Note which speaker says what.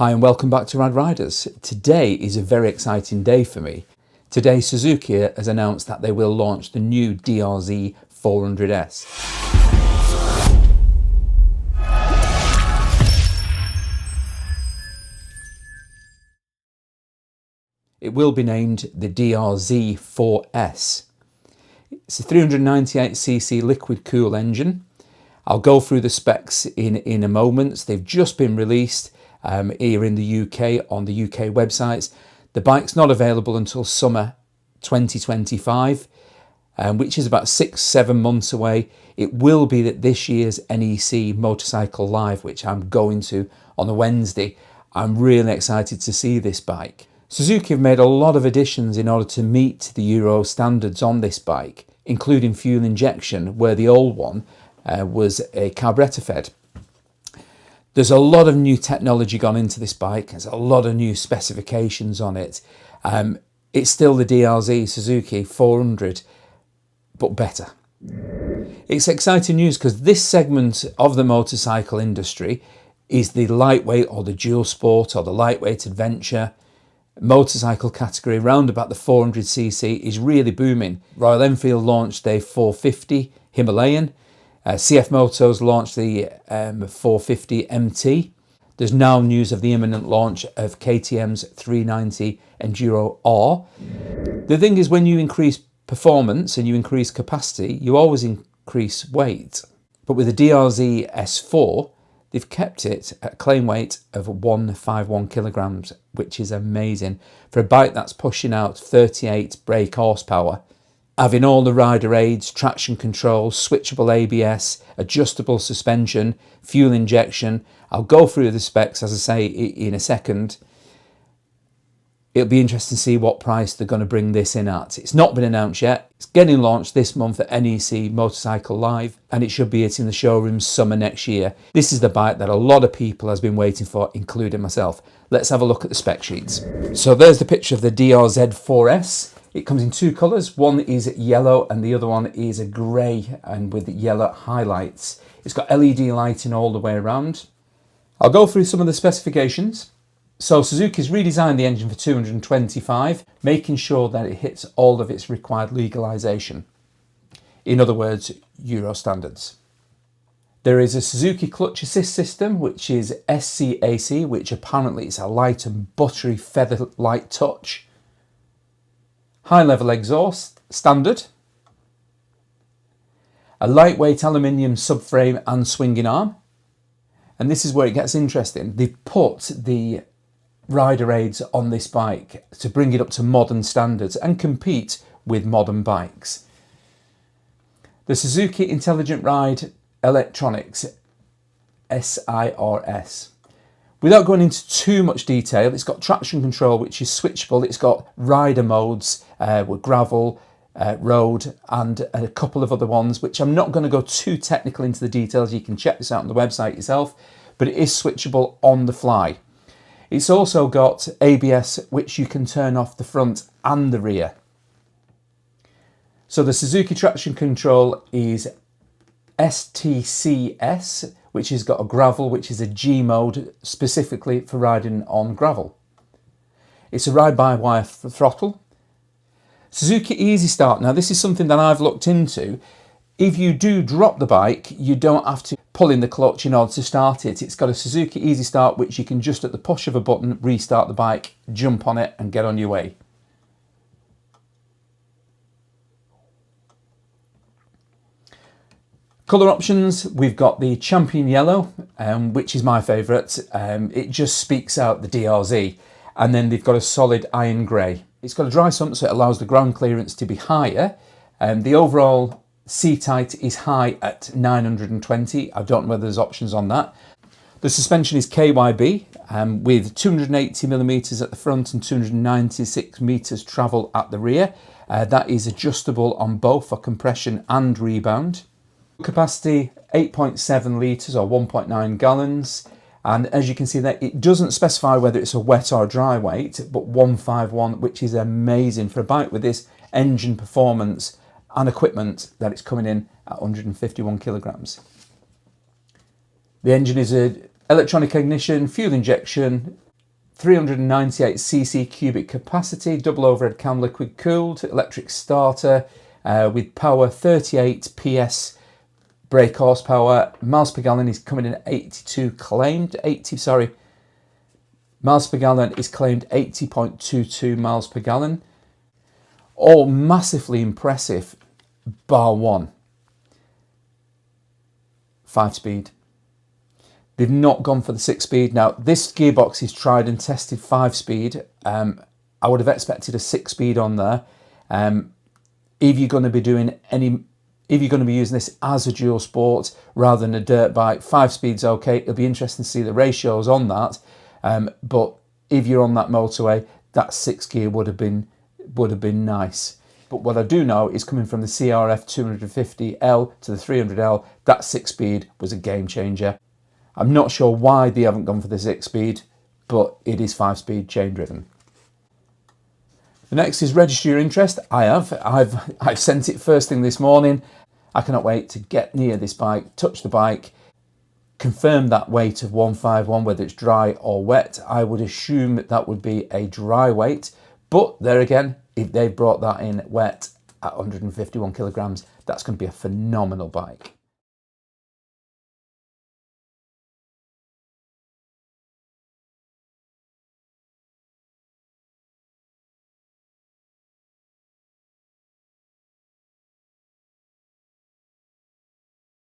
Speaker 1: Hi and welcome back to Rad Riders. Today is a very exciting day for me. Today Suzuki has announced that they will launch the new DRZ400S. It will be named the DRZ4S. It's a 398cc liquid cool engine. I'll go through the specs in a moment. They've just been released here in the UK on the UK websites. The bike's not available until summer 2025, which is about 6-7 months away. It will be at this year's NEC Motorcycle Live, which I'm going to on a Wednesday. I'm really excited to see this bike. Suzuki have made a lot of additions in order to meet the Euro standards on this bike, including fuel injection, where the old one was a carburetor fed. There's a lot of new technology gone into this bike. There's a lot of new specifications on it. It's still the DRZ Suzuki 400, but better. It's exciting news because this segment of the motorcycle industry is the lightweight or the dual sport or the lightweight adventure motorcycle category. Around about the 400cc is really booming. Royal Enfield launched their 450 Himalayan. CF Motos launched the 450 MT. There's now news of the imminent launch of KTM's 390 Enduro R. The thing is, when you increase performance and you increase capacity, you always increase weight. But with the DRZ S4, they've kept it at a claim weight of 151 kilograms, which is amazing for a bike that's pushing out 38 brake horsepower. Having all the rider aids, traction control, switchable ABS, adjustable suspension, fuel injection. I'll go through the specs, as I say, in a second. It'll be interesting to see what price they're going to bring this in at. It's not been announced yet. It's getting launched this month at NEC Motorcycle Live, and it should be hitting the showrooms summer next year. This is the bike that a lot of people has been waiting for, including myself. Let's have a look at the spec sheets. So there's the picture of the DRZ4S. It comes in two colours. One is yellow and the other one is a grey and with yellow highlights. It's got LED lighting all the way around. I'll go through some of the specifications. So Suzuki's redesigned the engine for 225, making sure that it hits all of its required legalisation. In other words, Euro standards. There is a Suzuki clutch assist system, which is SCAC, which apparently is a light and buttery feather light touch. High level exhaust, standard. A lightweight aluminium subframe and swinging arm. And this is where it gets interesting. They've put the rider aids on this bike to bring it up to modern standards and compete with modern bikes. The Suzuki Intelligent Ride Electronics, SIRS. Without going into too much detail, it's got traction control, which is switchable. It's got rider modes with gravel, road, and a couple of other ones, which I'm not going to go too technical into the details. You can check this out on the website yourself, but it is switchable on the fly. It's also got ABS, which you can turn off the front and the rear. So the Suzuki traction control is STCS, which has got a gravel, which is a G mode specifically for riding on gravel. It's a ride-by-wire throttle. Suzuki Easy Start. Now this is something that I've looked into. If you do drop the bike, you don't have to pull in the clutch in order to start it. It's got a Suzuki Easy Start, which you can just at the push of a button restart the bike, jump on it and get on your way. Colour options, we've got the Champion Yellow, which is my favourite. It just speaks out the DRZ. And then they've got a solid iron grey. It's got a dry sump, so it allows the ground clearance to be higher. The overall seat height is high at 920. I don't know whether there's options on that. The suspension is KYB with 280mm at the front and 296 metres travel at the rear. That is adjustable on both for compression and rebound. Capacity 8.7 litres or 1.9 gallons, and as you can see there, it doesn't specify whether it's a wet or a dry weight, but 151, which is amazing for a bike with this engine performance and equipment that it's coming in at 151 kilograms. The engine is a electronic ignition, fuel injection, 398cc cubic capacity, double overhead cam liquid cooled, electric starter with power 38 PS brake horsepower. Miles per gallon is coming in at 82 claimed, 80, sorry. Miles per gallon is claimed 80.22 miles per gallon. All massively impressive, bar one. 5-speed. They've not gone for the 6-speed. Now, this gearbox is tried and tested 5-speed. I would have expected a 6-speed on there. If you're going to be using this as a dual sport rather than a dirt bike, 5-speed's okay. It'll be interesting to see the ratios on that. But if you're on that motorway, that 6-gear would have been nice. But what I do know is coming from the CRF 250L to the 300L, that 6-speed was a game changer. I'm not sure why they haven't gone for the 6-speed, but it is 5-speed chain driven. The next is register your interest. I've sent it first thing this morning. I cannot wait to get near this bike, touch the bike, confirm that weight of 151, whether it's dry or wet. I would assume that would be a dry weight, but there again, if they brought that in wet at 151 kilograms, that's going to be a phenomenal bike.